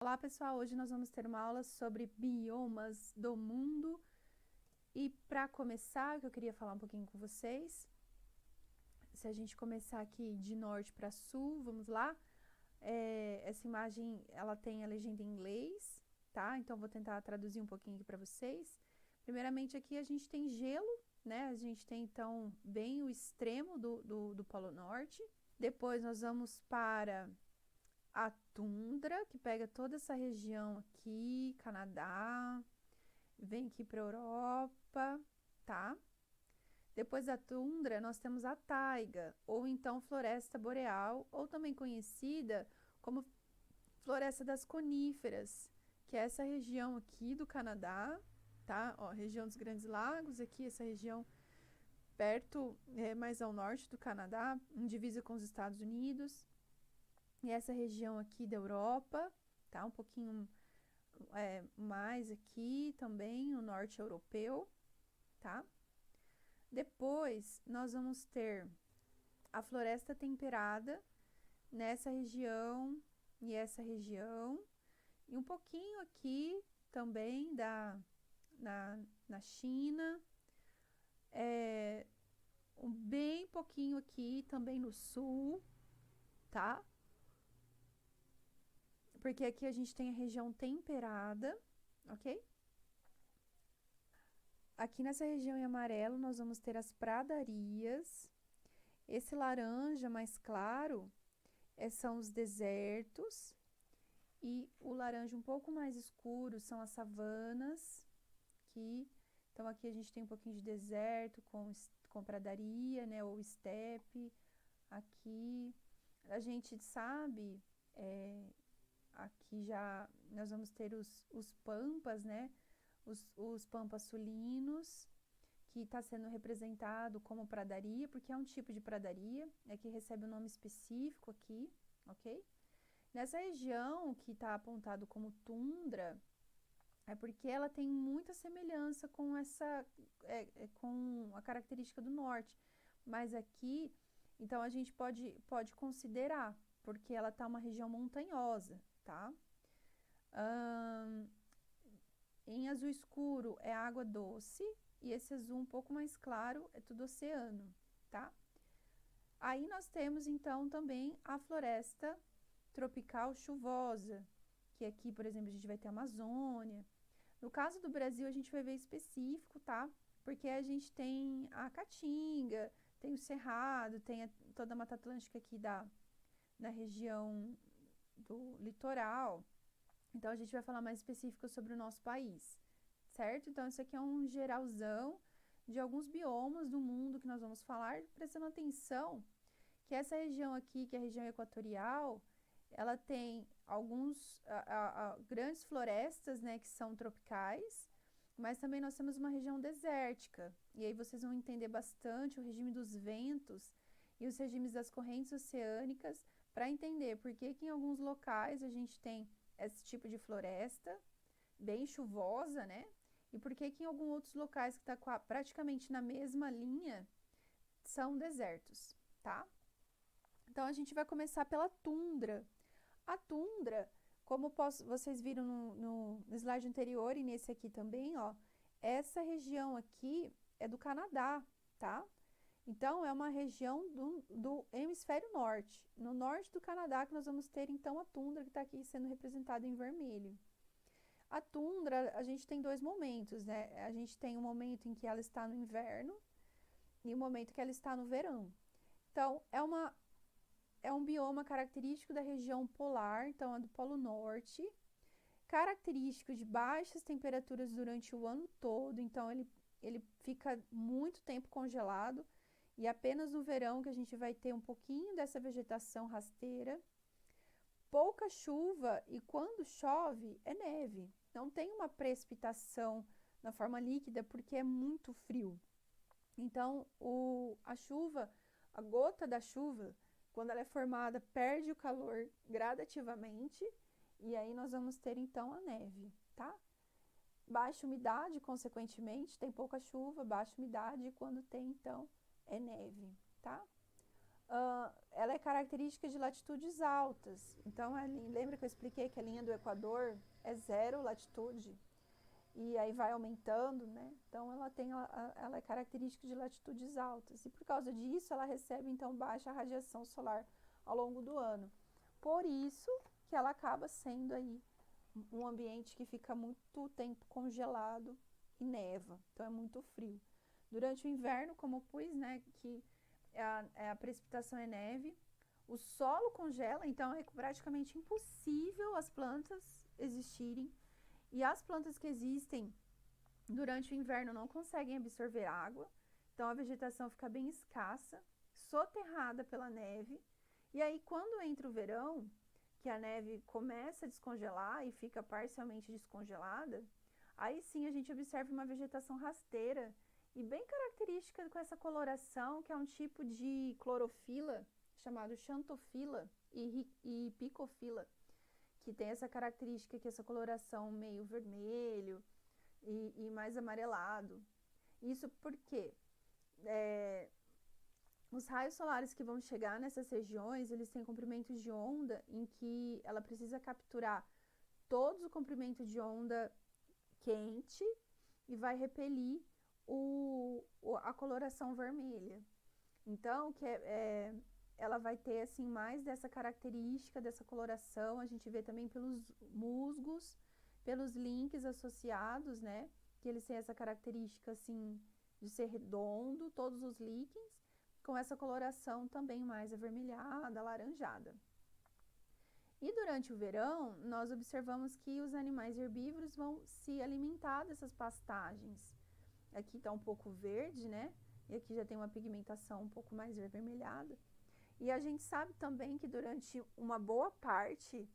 Olá pessoal, hoje nós vamos ter uma aula sobre biomas do mundo e para começar, eu queria falar um pouquinho com vocês. Se a gente começar aqui de norte para sul, vamos lá. Essa imagem, ela tem a legenda em inglês, tá? Então vou tentar traduzir um pouquinho aqui para vocês. Primeiramente aqui a gente tem gelo, né? A gente tem então bem o extremo do Polo Norte. Depois nós vamos para a tundra, que pega toda essa região aqui, Canadá, vem aqui para Europa, tá? Depois da tundra, nós temos a taiga, ou então floresta boreal, ou também conhecida como floresta das coníferas, que é essa região aqui do Canadá, tá? Ó, região dos Grandes Lagos, aqui essa região perto, mais ao norte do Canadá, em divisa com os Estados Unidos. E essa região aqui da Europa, tá? Um pouquinho mais aqui também, o norte europeu, tá? Depois, nós vamos ter a floresta temperada nessa região e essa região. E um pouquinho aqui também na China. Bem pouquinho aqui também no sul, tá? Porque aqui a gente tem a região temperada, ok? Aqui nessa região em amarelo nós vamos ter as pradarias. Esse laranja mais claro são os desertos. E o laranja um pouco mais escuro são as savanas. Aqui. Então aqui a gente tem um pouquinho de deserto com pradaria, né? Ou estepe. Aqui a gente sabe... aqui já nós vamos ter os pampas, né? Os pampas sulinos, que está sendo representado como pradaria, porque é um tipo de pradaria, que recebe um nome específico aqui, ok? Nessa região que está apontado como tundra, é porque ela tem muita semelhança com com a característica do norte, mas aqui, então a gente pode considerar, porque ela está uma região montanhosa, tá? Em azul escuro é água doce e esse azul um pouco mais claro é tudo oceano, tá? Aí nós temos então também a floresta tropical chuvosa, que aqui, por exemplo, a gente vai ter a Amazônia. No caso do Brasil, a gente vai ver específico, tá? Porque a gente tem a Caatinga, tem o Cerrado, tem toda a Mata Atlântica aqui na região do litoral. Então, a gente vai falar mais específico sobre o nosso país, certo? Então, isso aqui é um geralzão de alguns biomas do mundo que nós vamos falar, prestando atenção que essa região aqui, que é a região equatorial, ela tem grandes florestas, né, que são tropicais, mas também nós temos uma região desértica. E aí vocês vão entender bastante o regime dos ventos e os regimes das correntes oceânicas para entender por que em alguns locais a gente tem esse tipo de floresta bem chuvosa, né? E por que em alguns outros locais que está praticamente na mesma linha são desertos, tá? Então a gente vai começar pela tundra. A tundra, como vocês viram no slide anterior e nesse aqui também, ó, essa região aqui é do Canadá, tá? Então, é uma região do hemisfério norte. No norte do Canadá que nós vamos ter, então, a tundra que está aqui sendo representada em vermelho. A tundra, a gente tem dois momentos, né? A gente tem um momento em que ela está no inverno e um momento que ela está no verão. Então, é um bioma característico da região polar, então é do Polo Norte, característico de baixas temperaturas durante o ano todo, então ele fica muito tempo congelado, e apenas no verão que a gente vai ter um pouquinho dessa vegetação rasteira, pouca chuva, e quando chove é neve, não tem uma precipitação na forma líquida porque é muito frio. Então a gota da chuva, quando ela é formada, perde o calor gradativamente, e aí nós vamos ter então a neve, tá? Baixa umidade, consequentemente, tem pouca chuva, baixa umidade, e quando tem, então, é neve, tá? Ela é característica de latitudes altas. Então, lembra que eu expliquei que a linha do Equador é 0 latitude? E aí vai aumentando, né? Então, ela é característica de latitudes altas. E por causa disso, ela recebe, então, baixa radiação solar ao longo do ano. Por isso que ela acaba sendo aí um ambiente que fica muito tempo congelado e neva. Então, é muito frio. Durante o inverno, como eu pus, né, que a precipitação é neve, o solo congela, então é praticamente impossível as plantas existirem. E as plantas que existem durante o inverno não conseguem absorver água, então a vegetação fica bem escassa, soterrada pela neve. E aí, quando entra o verão, que a neve começa a descongelar e fica parcialmente descongelada, aí sim a gente observa uma vegetação rasteira e bem característica com essa coloração, que é um tipo de clorofila chamado xantofila e picofila, que tem essa característica, que essa coloração meio vermelho e mais amarelado. Isso porque os raios solares que vão chegar nessas regiões, eles têm comprimentos de onda em que ela precisa capturar todo o comprimento de onda quente e vai repelir a coloração vermelha. Então, ela vai ter assim mais dessa característica, dessa coloração. A gente vê também pelos musgos, pelos links associados, né? Que eles têm essa característica assim de ser redondo, todos os líquens, com essa coloração também mais avermelhada, alaranjada. E durante o verão, nós observamos que os animais herbívoros vão se alimentar dessas pastagens. Aqui está um pouco verde, né? E aqui já tem uma pigmentação um pouco mais avermelhada. E a gente sabe também que durante uma boa parte,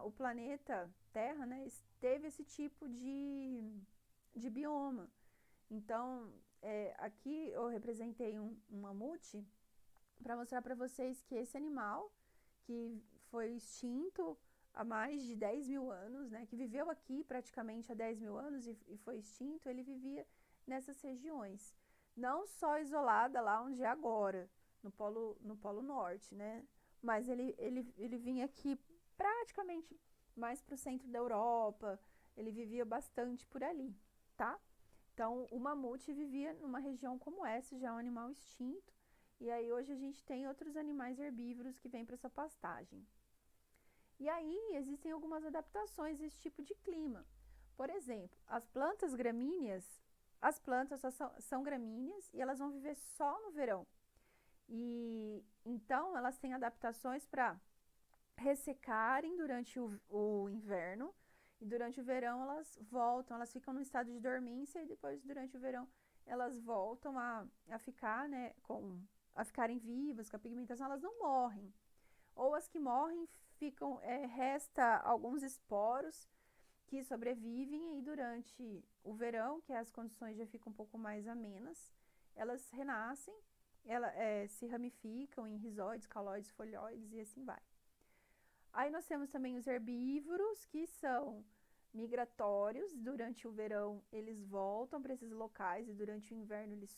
o planeta Terra, né, teve esse tipo de bioma. Então, aqui eu representei um mamute para mostrar para vocês que esse animal, que foi extinto há mais de 10 mil anos, né, que viveu aqui praticamente há 10 mil anos e foi extinto, ele vivia nessas regiões. Não só isolada lá onde é agora, no Polo Norte, né, mas ele vinha aqui praticamente mais para o centro da Europa, ele vivia bastante por ali, tá? Então, o mamute vivia numa região como essa, já é um animal extinto, e aí hoje a gente tem outros animais herbívoros que vêm para essa pastagem. E aí existem algumas adaptações a esse tipo de clima. Por exemplo, as plantas gramíneas, as plantas são gramíneas e elas vão viver só no verão. E então elas têm adaptações para ressecarem durante o inverno, e durante o verão elas voltam, elas ficam no estado de dormência, e depois durante o verão elas voltam a ficar, né, a ficarem vivas, com a pigmentação, elas não morrem. Ou as que morrem, resta alguns esporos que sobrevivem, e durante o verão, que as condições já ficam um pouco mais amenas, elas renascem, se ramificam em rizóides, caloides, folhoides e assim vai. Aí nós temos também os herbívoros, que são migratórios. Durante o verão eles voltam para esses locais, e durante o inverno eles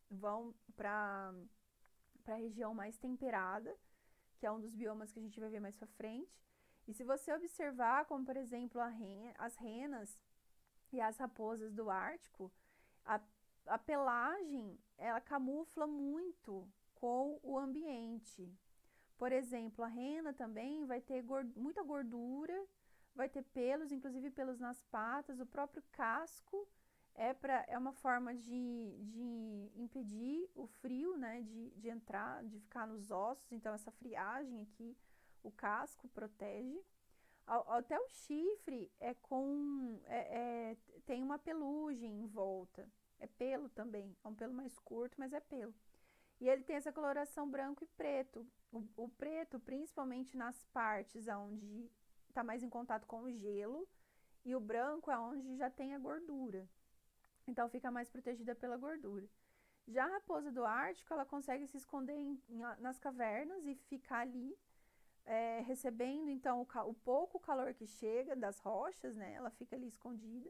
vão para a região mais temperada, que é um dos biomas que a gente vai ver mais para frente. E se você observar, como por exemplo as renas e as raposas do Ártico, a pelagem ela camufla muito com o ambiente. Por exemplo, a rena também vai ter muita gordura, vai ter pelos, inclusive pelos nas patas. O próprio casco é uma forma de impedir o frio, né, de entrar, de ficar nos ossos. Então, essa friagem aqui, o casco protege. Até o chifre tem uma pelugem em volta. É pelo também, é um pelo mais curto, mas é pelo. E ele tem essa coloração branco e preto. O preto, principalmente nas partes onde está mais em contato com o gelo, e o branco é onde já tem a gordura. Então, fica mais protegida pela gordura. Já a raposa do Ártico, ela consegue se esconder nas cavernas e ficar ali, recebendo, então, o pouco calor que chega das rochas, né? Ela fica ali escondida.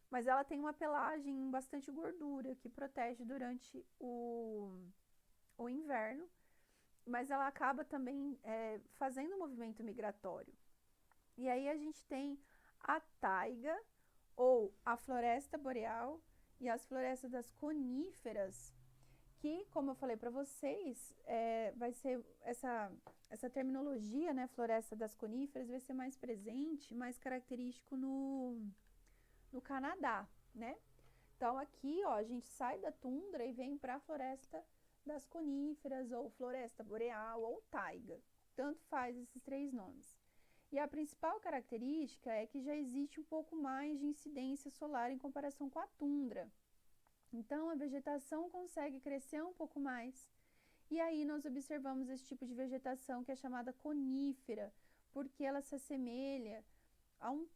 Mas ela tem uma pelagem bastante gordura, que protege durante o inverno, mas ela acaba também fazendo um movimento migratório. E aí a gente tem a taiga, ou a floresta boreal, e as florestas das coníferas, que, como eu falei para vocês, vai ser essa terminologia, né, floresta das coníferas, vai ser mais presente, mais característico no Canadá, né? Então aqui, ó, a gente sai da tundra e vem para a floresta das coníferas, ou floresta boreal, ou taiga. Tanto faz esses três nomes. E a principal característica é que já existe um pouco mais de incidência solar em comparação com a tundra. Então, a vegetação consegue crescer um pouco mais. E aí nós observamos esse tipo de vegetação que é chamada conífera, porque ela se assemelha a um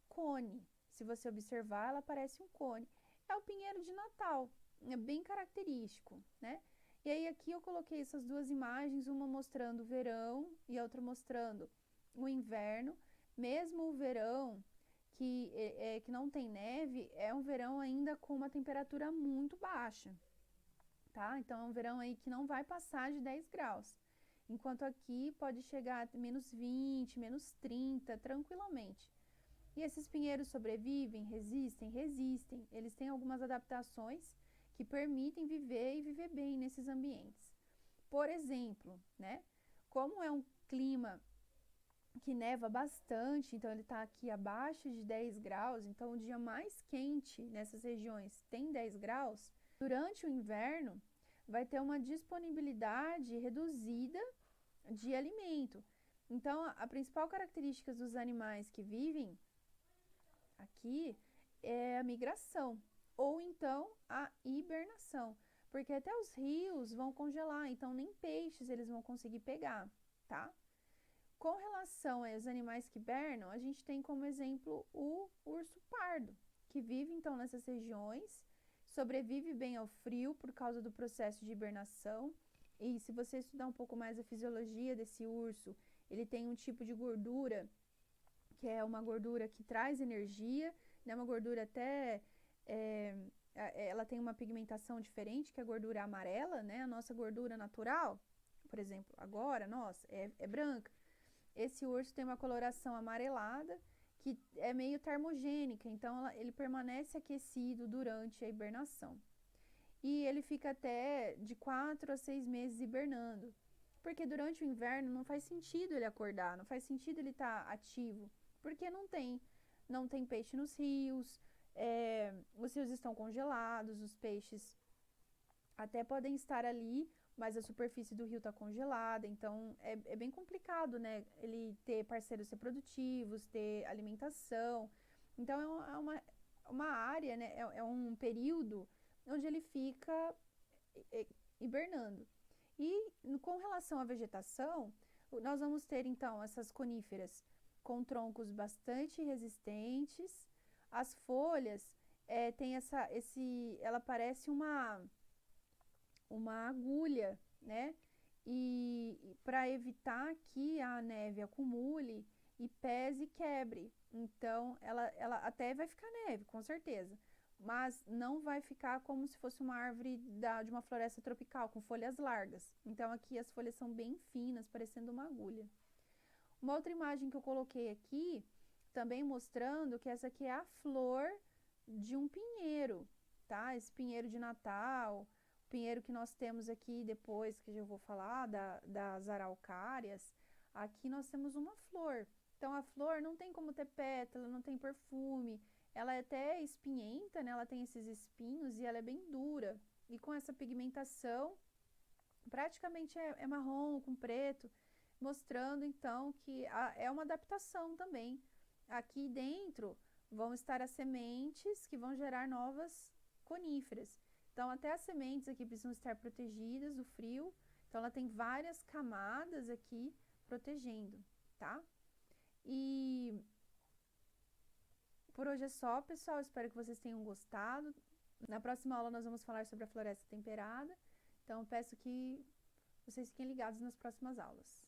cone. Se você observar, ela parece um cone. É o pinheiro de Natal, é bem característico, né? E aí aqui eu coloquei essas duas imagens, uma mostrando o verão e a outra mostrando o inverno. Mesmo o verão, que não tem neve, é um verão ainda com uma temperatura muito baixa, tá? Então é um verão aí que não vai passar de 10 graus. Enquanto aqui pode chegar a menos 20, menos 30, tranquilamente. E esses pinheiros sobrevivem, resistem? Resistem. Eles têm algumas adaptações que permitem viver e viver bem nesses ambientes. Por exemplo, né? Como é um clima que neva bastante, então ele está aqui abaixo de 10 graus, então o dia mais quente nessas regiões tem 10 graus, durante o inverno vai ter uma disponibilidade reduzida de alimento. Então, a principal característica dos animais que vivem aqui é a migração, ou então a hibernação, porque até os rios vão congelar, então nem peixes eles vão conseguir pegar, tá? Com relação aos animais que hibernam, a gente tem como exemplo o urso pardo, que vive então nessas regiões, sobrevive bem ao frio por causa do processo de hibernação. E se você estudar um pouco mais a fisiologia desse urso, ele tem um tipo de gordura que é uma gordura que traz energia, né? Uma gordura até ela tem uma pigmentação diferente, que é a gordura amarela, né? A nossa gordura natural, por exemplo, agora, nossa, é branca. Esse urso tem uma coloração amarelada, que é meio termogênica, então ele permanece aquecido durante a hibernação. E ele fica até de 4 a 6 meses hibernando, porque durante o inverno não faz sentido ele acordar, não faz sentido ele estar ativo, porque não tem peixe nos rios, os rios estão congelados, os peixes até podem estar ali, mas a superfície do rio está congelada, então é bem complicado, né? Ele ter parceiros reprodutivos, ter alimentação. Então uma área, né? É um período onde ele fica hibernando. E com relação à vegetação, nós vamos ter então essas coníferas com troncos bastante resistentes. As folhas tem ela parece uma agulha, né? E para evitar que a neve acumule e pese e quebre. Então, ela até vai ficar neve, com certeza, mas não vai ficar como se fosse uma árvore de uma floresta tropical, com folhas largas. Então, aqui as folhas são bem finas, parecendo uma agulha. Uma outra imagem que eu coloquei aqui, também mostrando que essa aqui é a flor de um pinheiro, tá? Esse pinheiro de Natal, pinheiro que nós temos aqui depois, que eu vou falar, das araucárias, aqui nós temos uma flor. Então, a flor não tem como ter pétala, não tem perfume, ela é até espinhenta, né? Ela tem esses espinhos e ela é bem dura. E com essa pigmentação, praticamente é marrom com preto, mostrando então que é uma adaptação também. Aqui dentro vão estar as sementes que vão gerar novas coníferas. Então, até as sementes aqui precisam estar protegidas do frio. Então, ela tem várias camadas aqui protegendo, tá? E por hoje é só, pessoal. Espero que vocês tenham gostado. Na próxima aula nós vamos falar sobre a floresta temperada. Então, peço que vocês fiquem ligados nas próximas aulas.